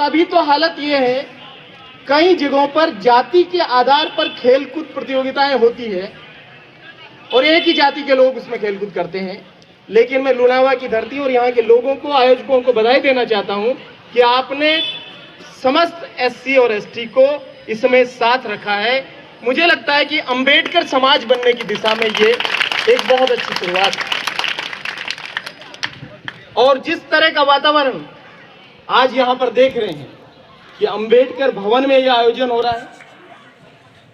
अभी तो हालत ये है, कई जगहों पर जाति के आधार पर खेलकूद प्रतियोगिताएं होती है और एक ही जाति के लोग उसमें खेलकूद करते हैं। लेकिन मैं लुनावा की धरती और यहाँ के लोगों को, आयोजकों को बधाई देना चाहता हूँ कि आपने समस्त एससी और एसटी को इसमें साथ रखा है। मुझे लगता है कि अंबेडकर समाज बनने की दिशा में ये एक बहुत अच्छी शुरुआत है। और जिस तरह का वातावरण आज यहाँ पर देख रहे हैं कि अंबेडकर भवन में यह आयोजन हो रहा है,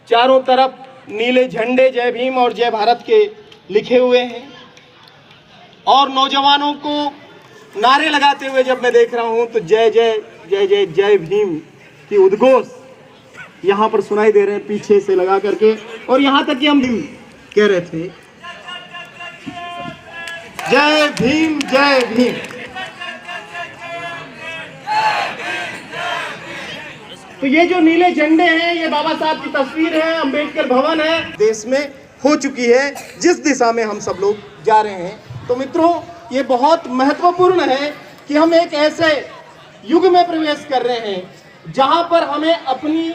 चारों तरफ नीले झंडे जय भीम और जय भारत के लिखे हुए हैं और नौजवानों को नारे लगाते हुए जब मैं देख रहा हूं तो जय जय जय जय जय भीम की उद्घोष यहाँ पर सुनाई दे रहे हैं पीछे से लगा करके। और यहाँ तक कि हम भी कह रहे थे जय भीम जय भीम। तो ये जो नीले झंडे हैं, ये बाबा साहब की तस्वीर है, अंबेडकर भवन है, देश में हो चुकी है जिस दिशा में हम सब लोग जा रहे हैं। तो मित्रों, ये बहुत महत्वपूर्ण है कि हम एक ऐसे युग में प्रवेश कर रहे हैं जहां पर हमें अपनी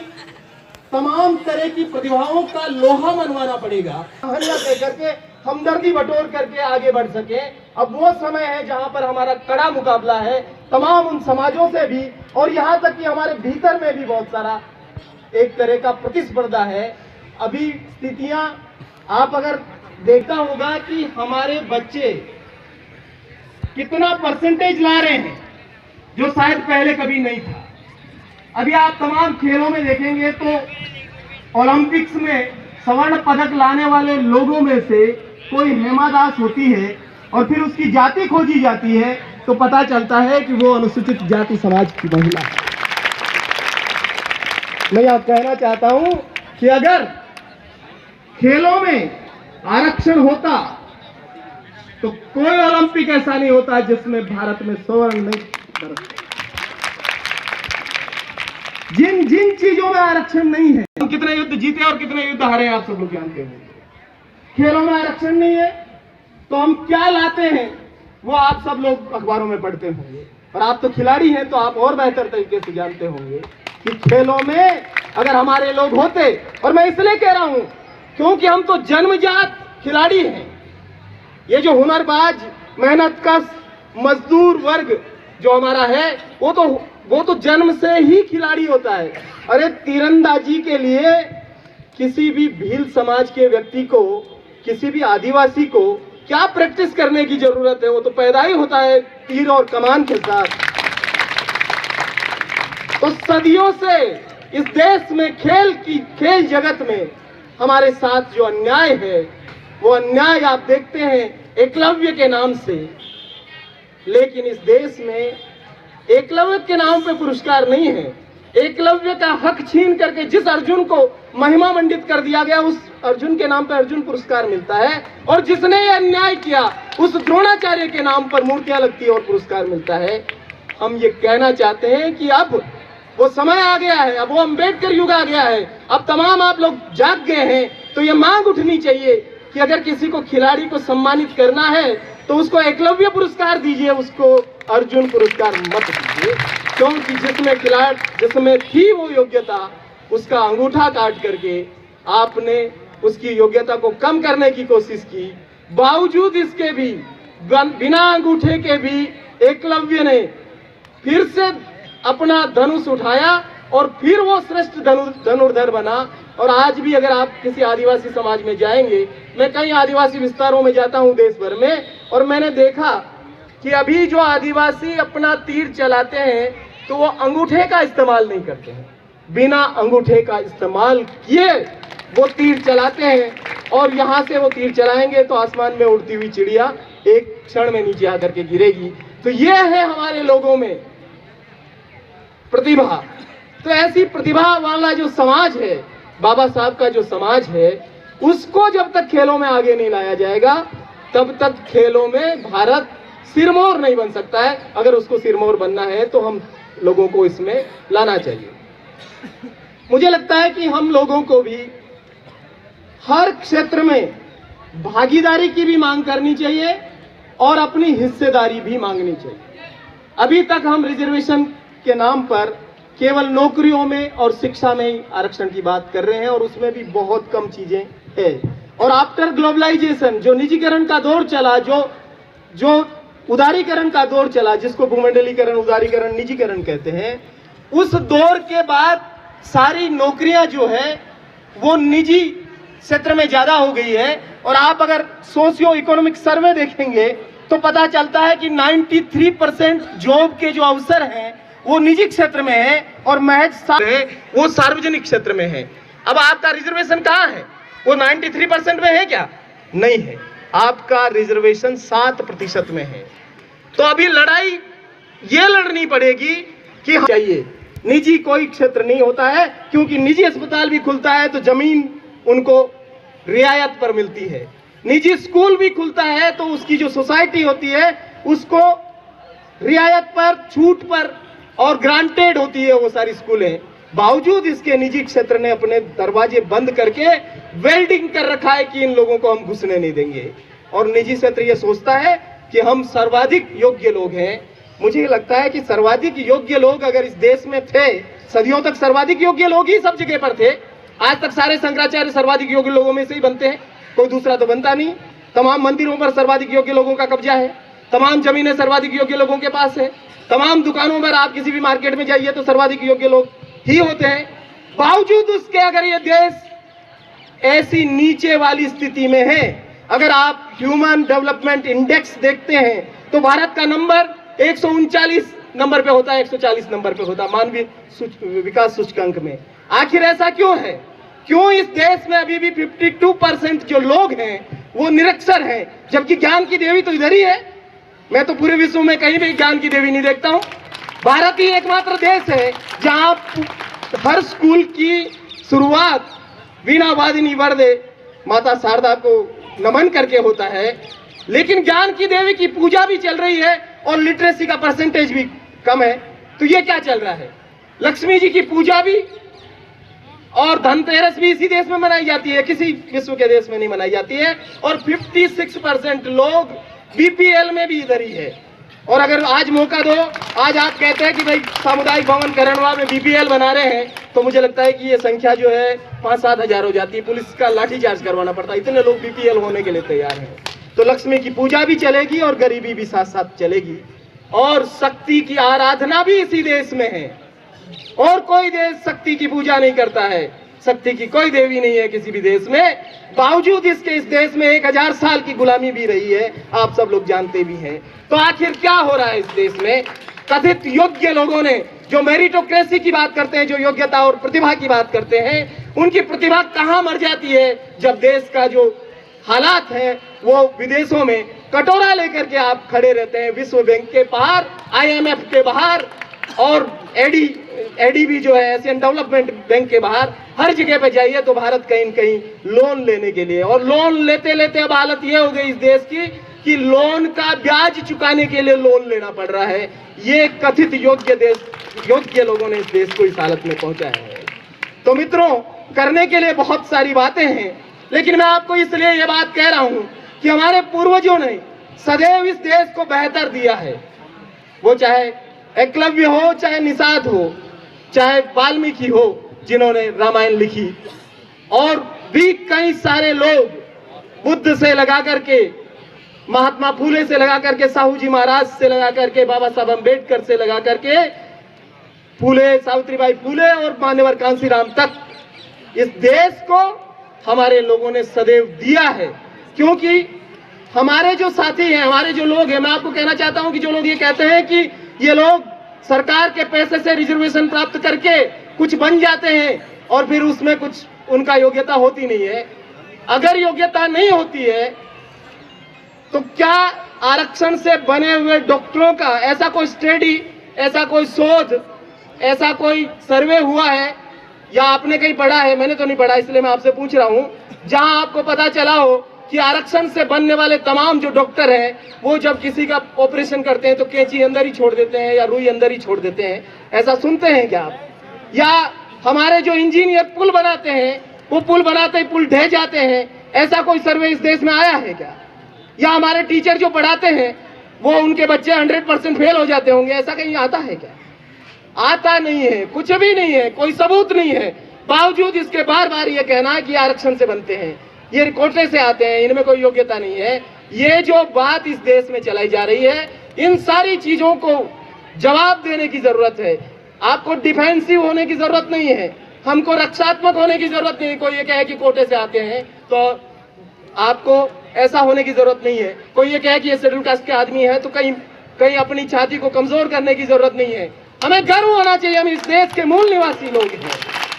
तमाम तरह की प्रतिभाओं का लोहा मनवाना पड़ेगा, करके हमदर्दी बटोर करके आगे बढ़ सके। अब वो समय है जहां पर हमारा कड़ा मुकाबला है तमाम उन समाजों से भी, और यहाँ तक कि हमारे भीतर में भी बहुत सारा एक तरह का प्रतिस्पर्धा है। अभी स्थितियां आप अगर देखता होगा कि हमारे बच्चे कितना परसेंटेज ला रहे हैं जो शायद पहले कभी नहीं था। अभी आप तमाम खेलों में देखेंगे तो ओलंपिक्स में स्वर्ण पदक लाने वाले लोगों में से कोई हेमा दास होती है और फिर उसकी जाति खोजी जाती है तो पता चलता है कि वो अनुसूचित जाति समाज की महिला है। मैं यह कहना चाहता हूं कि अगर खेलों में आरक्षण होता तो कोई ओलंपिक ऐसा नहीं होता जिसमें भारत में स्वर्ण नहीं बरसते। जिन जिन चीजों में आरक्षण नहीं है, हम कितने युद्ध जीते और कितने युद्ध हारे आप सब लोग जानते हैं। खेलों में आरक्षण नहीं है तो हम क्या लाते हैं वो आप सब लोग अखबारों में पढ़ते होंगे, और आप तो खिलाड़ी हैं तो आप और बेहतर तरीके से जानते होंगे कि खेलों में अगर हमारे लोग होते, और मैं इसलिए कह रहा हूं क्योंकि हम तो जन्मजात खिलाड़ी हैं। ये जो हुनरबाज मेहनतकश मजदूर वर्ग जो हमारा है वो तो जन्म से ही खिलाड़ी होता है। अरे तीरंदाजी के लिए किसी भी भील समाज के व्यक्ति को, किसी भी आदिवासी को क्या प्रैक्टिस करने की जरूरत है, वो तो पैदा ही होता है तीर और कमान के साथ। तो सदियों से इस देश में खेल जगत में हमारे साथ जो अन्याय है वो अन्याय आप देखते हैं एकलव्य के नाम से। लेकिन इस देश में एकलव्य के नाम पे पुरस्कार नहीं है। एकलव्य का हक छीन करके जिस अर्जुन को महिमा मंडित कर दिया गया उस अर्जुन के नाम पे अर्जुन पुरस्कार मिलता है, और जिसने ये अन्याय किया उस द्रोणाचार्य के नाम पर मूर्तियां लगती है और पुरस्कार मिलता है। हम ये कहना चाहते हैं कि अब वो समय आ गया है, अब वो अंबेडकर युग आ गया है। अब तमाम आप लोग जाग गए हैं तो ये मांग उठनी चाहिए कि अगर किसी को खिलाड़ी को सम्मानित करना है तो उसको एकलव्य पुरस्कार दीजिए, उसको अर्जुन पुरस्कार मत दीजिए। क्योंकि जिसमें थी वो योग्यता, उसका अंगूठा काट करके आपने उसकी योग्यता को कम करने की कोशिश की। बावजूद इसके भी, बिना अंगूठे के भी एकलव्य ने फिर से अपना धनुष उठाया और फिर वो श्रेष्ठ धनुर्धर बना। और आज भी अगर आप किसी आदिवासी समाज में जाएंगे, मैं कई आदिवासी विस्तारों में जाता हूं देश भर में, और मैंने देखा कि अभी जो आदिवासी अपना तीर चलाते हैं तो वो अंगूठे का इस्तेमाल नहीं करते हैं, बिना अंगूठे का इस्तेमाल किए वो तीर चलाते हैं। और यहाँ से वो तीर चलाएंगे तो आसमान में उड़ती हुई चिड़िया एक क्षण में नीचे आकर के गिरेगी। तो ये है हमारे लोगों में प्रतिभा। तो ऐसी प्रतिभा वाला जो समाज है, बाबा साहब का जो समाज है, उसको जब तक खेलों में आगे नहीं लाया जाएगा तब तक खेलों में भारत सिरमौर नहीं बन सकता है। अगर उसको सिरमौर बनना है तो हम लोगों को इसमें लाना चाहिए। मुझे लगता है कि हम लोगों को भी हर क्षेत्र में भागीदारी की भी मांग करनी चाहिए और अपनी हिस्सेदारी भी मांगनी चाहिए। अभी तक हम रिजर्वेशन के नाम पर केवल नौकरियों में और शिक्षा में ही आरक्षण की बात कर रहे हैं, और उसमें भी बहुत कम चीजें हैं। और आफ्टर ग्लोबलाइजेशन जो निजीकरण का दौर चला, जो उदारीकरण का दौर चला, जिसको भूमंडलीकरण, उदारीकरण, निजीकरण कहते हैं, उस दौर के बाद सारी नौकरियां जो है वो निजी क्षेत्र में ज्यादा हो गई है। और आप अगर सोशियो इकोनॉमिक सर्वे देखेंगे तो पता चलता है कि 93% जॉब के जो अवसर हैं वो निजी क्षेत्र में है और महज वो सार्वजनिक क्षेत्र में है। अब आपका रिजर्वेशन कहाँ है? वो 93% में है क्या? नहीं है, आपका रिजर्वेशन 7% में है। तो अभी लड़ाई ये लड़नी पड़ेगी कि चाहिए निजी कोई क्षेत्र नहीं होता है, क्योंकि निजी अस्पताल भी खुलता है तो जमीन उनको रियायत पर मिलती है। निजी स्कूल भी खुलता है तो उसकी जो सोसाइटी होती है उसको रियायत पर, छूट पर और ग्रांटेड होती है वो सारी स्कूलें। बावजूद इसके निजी क्षेत्र ने अपने दरवाजे बंद करके वेल्डिंग कर रखा है कि इन लोगों को हम घुसने नहीं देंगे। और निजी क्षेत्र ये सोचता है कि हम सर्वाधिक योग्य लोग हैं। मुझे लगता है कि सर्वाधिक योग्य लोग अगर इस देश में थे, सदियों तक सर्वाधिक योग्य लोग ही सब जगह पर थे। आज तक सारे शंकराचार्य सर्वाधिक योग्य लोगों में से ही बनते हैं, कोई दूसरा तो बनता नहीं। तमाम मंदिरों पर सर्वाधिक योग्य लोगों का कब्जा है, तमाम जमीनें सर्वाधिक योग्य लोगों के पास है, तमाम दुकानों पर आप किसी भी मार्केट में जाइए तो सर्वाधिक योग्य लोग ही होते हैं। बावजूद उसके अगर ये देश ऐसी नीचे वाली स्थिति में है, अगर आप ह्यूमन डेवलपमेंट इंडेक्स देखते हैं तो भारत का नंबर 139 नंबर पे होता है, 140 नंबर पे होता है मानवीय विकास सूचकांक में। आखिर ऐसा क्यों है? क्यों इस देश में अभी भी 52% जो लोग हैं वो निरक्षर हैं, जबकि ज्ञान की देवी तो इधर ही है। मैं तो पूरे विश्व में कहीं भी ज्ञान की देवी नहीं देखता हूं। भारत ही एकमात्र देश है जहां हर स्कूल की शुरुआत वीणा वादिनी वरदे माता शारदा को नमन करके होता है, लेकिन ज्ञान की देवी की पूजा भी चल रही है और लिटरेसी का परसेंटेज भी कम है। तो ये क्या चल रहा है? लक्ष्मी जी की पूजा भी और धनतेरस भी इसी देश में मनाई जाती है, किसी विश्व के देश में नहीं मनाई जाती है। और 56% लोग बीपीएल में भी इधर ही है। और अगर आज मौका दो, आज आप कहते हैं कि भाई सामुदायिक भवन करणवा में बीपीएल बना रहे हैं, तो मुझे लगता है कि ये संख्या जो है 5-7 हजार हो जाती है। पुलिस का लाठीचार्ज करवाना पड़ता है, इतने लोग बीपीएल होने के लिए तैयार हैं। तो लक्ष्मी की पूजा भी चलेगी और गरीबी भी साथ साथ चलेगी। और शक्ति की आराधना भी इसी देश में है, और कोई देश शक्ति की पूजा नहीं करता है। शक्ति की कोई देवी नहीं है किसी भी देश में। बावजूद इसके इस देश में 1000 साल की गुलामी भी रही है, आप सब लोग जानते भी हैं। तो आखिर क्या हो रहा है इस देश में? कथित योग्य लोगों ने जो मेरिटोक्रेसी की बात करते हैं, जो योग्यता और प्रतिभा की बात करते हैं, उनकी प्रतिभा कहां मर जाती है जब देश का जो हालात है वो विदेशों में कटोरा लेकर के आप खड़े रहते हैं। विश्व बैंक के बाहर, IMF के बाहर और एडीबी जो है एशियन डेवलपमेंट बैंक के बाहर, हर जगह पे जाइए तो भारत कहीं न कहीं लोन लेने के लिए, और लोन लेते लेते अब हालत ये हो गई इस देश की कि लोन का ब्याज चुकाने के लिए लोन लेना पड़ रहा है। ये कथित योग्य लोगों ने इस देश को इस हालत में पहुंचाया है। तो मित्रों, करने के लिए बहुत सारी बातें हैं, लेकिन मैं आपको इसलिए ये बात कह रहा हूं कि हमारे पूर्वजों ने सदैव इस देश को बेहतर दिया है। वो चाहे एकलव्य हो, चाहे निषाद हो, चाहे वाल्मीकि हो जिन्होंने रामायण लिखी, और भी कई सारे लोग, बुद्ध से लगा करके, महात्मा फूले से लगा करके, साहू जी महाराज से लगा करके, बाबा साहब अम्बेडकर से लगा करके, फूले, सावित्रीबाई फूले और मान्यवर कांसीराम तक इस देश को हमारे लोगों ने सदैव दिया है। क्योंकि हमारे जो साथी हैं, हमारे जो लोग हैं, मैं आपको कहना चाहता हूं कि जो लोग ये कहते हैं कि ये लोग सरकार के पैसे से रिजर्वेशन प्राप्त करके कुछ बन जाते हैं और फिर उसमें कुछ उनका योग्यता होती नहीं है। अगर योग्यता नहीं होती है तो क्या आरक्षण से बने हुए डॉक्टरों का ऐसा कोई स्टडी, ऐसा कोई शोध, ऐसा कोई सर्वे हुआ है या आपने कहीं पढ़ा है? मैंने तो नहीं पढ़ा, इसलिए मैं आपसे पूछ रहा हूं, जहां आपको पता चला हो कि आरक्षण से बनने वाले तमाम जो डॉक्टर हैं वो जब किसी का ऑपरेशन करते हैं तो कैंची अंदर ही छोड़ देते हैं या रुई अंदर ही छोड़ देते हैं, ऐसा सुनते हैं क्या आप? या हमारे जो इंजीनियर पुल बनाते हैं वो पुल बनाते ही पुल ढह जाते हैं, ऐसा कोई सर्वे इस देश में आया है क्या? या हमारे टीचर जो पढ़ाते हैं वो उनके बच्चे 100% फेल हो जाते होंगे, ऐसा कहीं आता है क्या? आता नहीं है, कुछ भी नहीं है, कोई सबूत नहीं है, बावजूद इसके बार बार ये कहना है कि आरक्षण से बनते हैं, ये कोटे से आते हैं, इनमें कोई योग्यता नहीं है। ये जो बात इस देश में चलाई जा रही है, इन सारी चीजों को जवाब देने की जरूरत है। आपको डिफेंसिव होने की जरूरत नहीं है, हमको रक्षात्मक होने की जरूरत नहीं है। कोई ये कहे कि कोटे से आते हैं तो आपको ऐसा होने की जरूरत नहीं है। कोई ये कहे कि ये शेड्यूल कास्ट के आदमी है तो कहीं अपनी छाती को कमजोर करने की जरूरत नहीं है। हमें गर्व होना चाहिए, हम इस देश के मूल निवासी लोग हैं,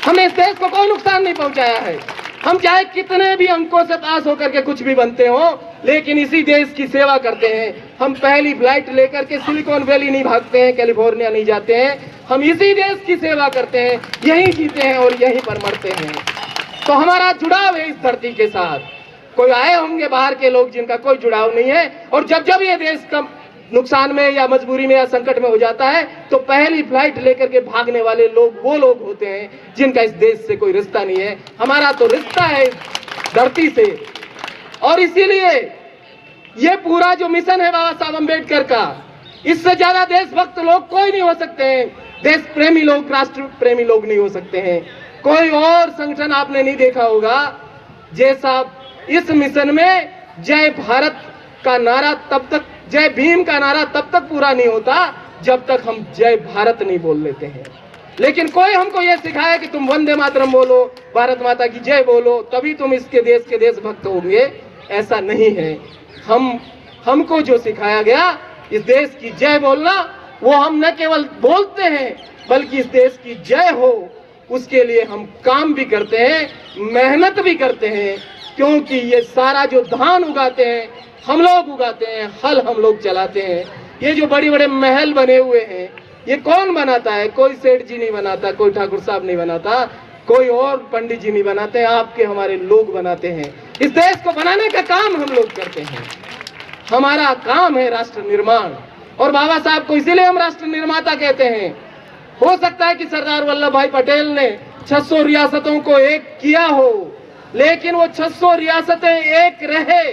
हमें इस देश को कोई नुकसान नहीं पहुंचाया है। हम चाहे कितने भी अंकों से पास होकर के कुछ भी बनते हो, लेकिन इसी देश की सेवा करते हैं। हम पहली फ्लाइट लेकर के सिलिकॉन वैली नहीं भागते हैं, कैलिफोर्निया नहीं जाते हैं, हम इसी देश की सेवा करते हैं, यहीं जीते हैं और यहीं पर मरते हैं। तो हमारा जुड़ाव है इस धरती के साथ। कोई आए होंगे बाहर के लोग जिनका कोई जुड़ाव नहीं है, और जब जब ये देश का नुकसान में या मजबूरी में या संकट में हो जाता है तो पहली फ्लाइट लेकर के भागने वाले लोग वो लोग होते हैं जिनका इस देश से कोई रिश्ता नहीं है। हमारा तो रिश्ता है इस धरती से, और इसीलिए ये पूरा जो मिशन है बाबा साहब अम्बेडकर का, इससे ज्यादा देशभक्त लोग कोई नहीं हो सकते हैं। देश प्रेमी लोग, राष्ट्र प्रेमी लोग नहीं हो सकते हैं। कोई और संगठन आपने नहीं देखा होगा जैसा इस मिशन में जय भारत का नारा तब तक, जय भीम का नारा तब तक पूरा नहीं होता जब तक हम जय भारत नहीं बोल लेते हैं। लेकिन कोई हमको यह सिखाया कि तुम वंदे मातरम बोलो, भारत माता की जय बोलो, तभी तुम इसके देश के देशभक्त होंगे, ऐसा नहीं है। हमको जो सिखाया गया इस देश की जय बोलना, वो हम न केवल बोलते हैं बल्कि इस देश की जय हो उसके लिए हम काम भी करते हैं, मेहनत भी करते हैं। क्योंकि ये सारा जो धान उगाते हैं हम लोग उगाते हैं, हल हम लोग चलाते हैं। ये जो बड़े बड़े महल बने हुए हैं ये कौन बनाता है? कोई सेठ जी नहीं बनाता, कोई ठाकुर साहब नहीं बनाता, कोई और पंडित जी नहीं बनाते, आपके हमारे लोग बनाते हैं। इस देश को बनाने का काम हम लोग करते हैं। हमारा काम है राष्ट्र निर्माण, और बाबा साहब को इसीलिए हम राष्ट्र निर्माता कहते हैं। हो सकता है कि सरदार वल्लभ भाई पटेल ने 600 रियासतों को एक किया हो, लेकिन वो 600 रियासतें एक रहे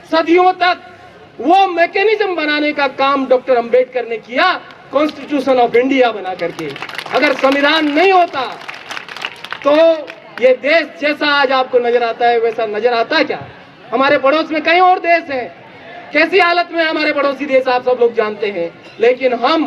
सदियों तक, वो मैकेनिज्म बनाने का काम डॉक्टर अंबेडकर ने किया, कॉन्स्टिट्यूशन ऑफ इंडिया बना करके। अगर संविधान नहीं होता तो ये देश जैसा आज आपको नजर आता है वैसा नजर आता क्या? हमारे पड़ोस में कई और देश हैं, कैसी हालत में हमारे पड़ोसी देश आप सब लोग जानते हैं। लेकिन हम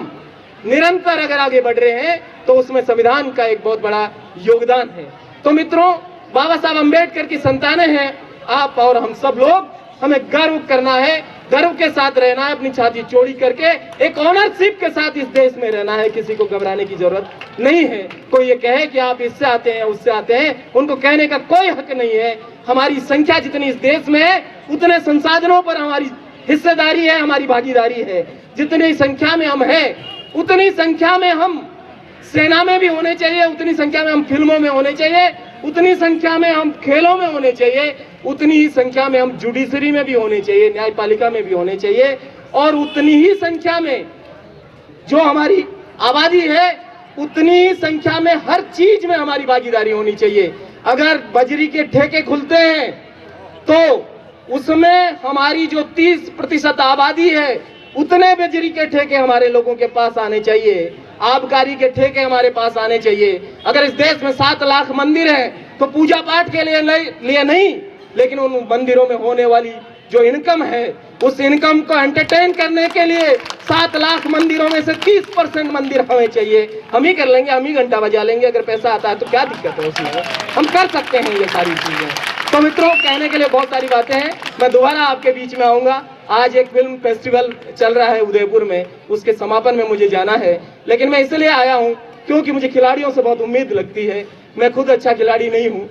निरंतर अगर आगे बढ़ रहे हैं तो उसमें संविधान का एक बहुत बड़ा योगदान है। तो मित्रों, बाबा साहब अम्बेडकर की संतानें हैं आप और हम सब लोग। हमें गर्व करना है, गर्व के साथ रहना है, अपनी छाती चौड़ी करके एक ऑनरशिप के साथ इस देश में रहना है। किसी को घबराने की जरूरत नहीं है। कोई ये कहे कि आप इससे आते हैं उससे आते हैं, उनको कहने का कोई हक नहीं है। हमारी संख्या जितनी इस देश में है उतने संसाधनों पर हमारी हिस्सेदारी है, हमारी भागीदारी है। जितनी संख्या में हम हैं उतनी संख्या में हम सेना में भी होने चाहिए, उतनी संख्या में हम फिल्मों में होने चाहिए, उतनी संख्या में हम खेलों में होने चाहिए, उतनी ही संख्या में हम जुडिशरी में भी होने चाहिए, न्यायपालिका में भी होने चाहिए, और उतनी ही संख्या में जो हमारी आबादी है उतनी ही संख्या में हर चीज में हमारी भागीदारी होनी चाहिए। अगर बजरी के ठेके खुलते हैं तो उसमें हमारी जो 30% आबादी है उतने बजरी के ठेके हमारे लोगों के पास आने चाहिए, आबकारी के ठेके हमारे पास आने चाहिए। अगर इस देश में 7 लाख मंदिर हैं तो पूजा पाठ के लिए नहीं, लेकिन उन मंदिरों में होने वाली जो इनकम है उस इनकम को एंटरटेन करने के लिए 7 लाख मंदिरों में से 30% मंदिर हमें चाहिए। हम ही कर लेंगे, हम ही घंटा बजा लेंगे, अगर पैसा आता है तो क्या दिक्कत है उसमें? हम कर सकते हैं ये सारी चीजें। तो मित्रों, कहने के लिए बहुत सारी बातें हैं, मैं दोबारा आपके बीच में आऊंगा। आज एक फिल्म फेस्टिवल चल रहा है उदयपुर में, उसके समापन में मुझे जाना है, लेकिन मैं इसलिए आया हूं क्योंकि मुझे खिलाड़ियों से बहुत उम्मीद लगती है। मैं खुद अच्छा खिलाड़ी नहीं हूं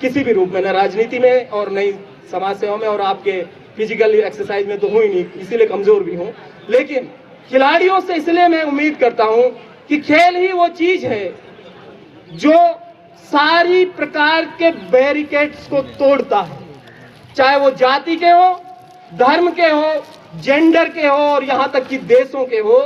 किसी भी रूप में, न राजनीति में और न समाज सेवा में, और आपके फिजिकल एक्सरसाइज में तो हूँ ही नहीं, इसीलिए कमजोर भी हूँ। लेकिन खिलाड़ियों से इसलिए मैं उम्मीद करता हूँ कि खेल ही वो चीज है जो सारी प्रकार के बैरिकेड्स को तोड़ता है, चाहे वो जाति के हो, धर्म के हो, जेंडर के हो, और यहाँ तक कि देशों के हो।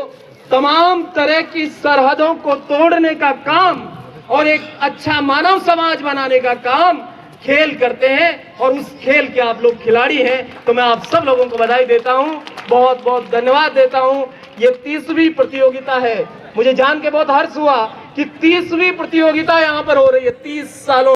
तमाम तरह की सरहदों को तोड़ने का काम और एक अच्छा मानव समाज बनाने का काम खेल करते हैं, और उस खेल के आप लोग खिलाड़ी हैं। तो मैं आप सब लोगों को बधाई देता हूं, बहुत बहुत धन्यवाद देता हूं। ये 30वीं प्रतियोगिता है, मुझे जान के बहुत हर्ष हुआ कि 30वीं प्रतियोगिता यहाँ पर हो रही है 30 सालों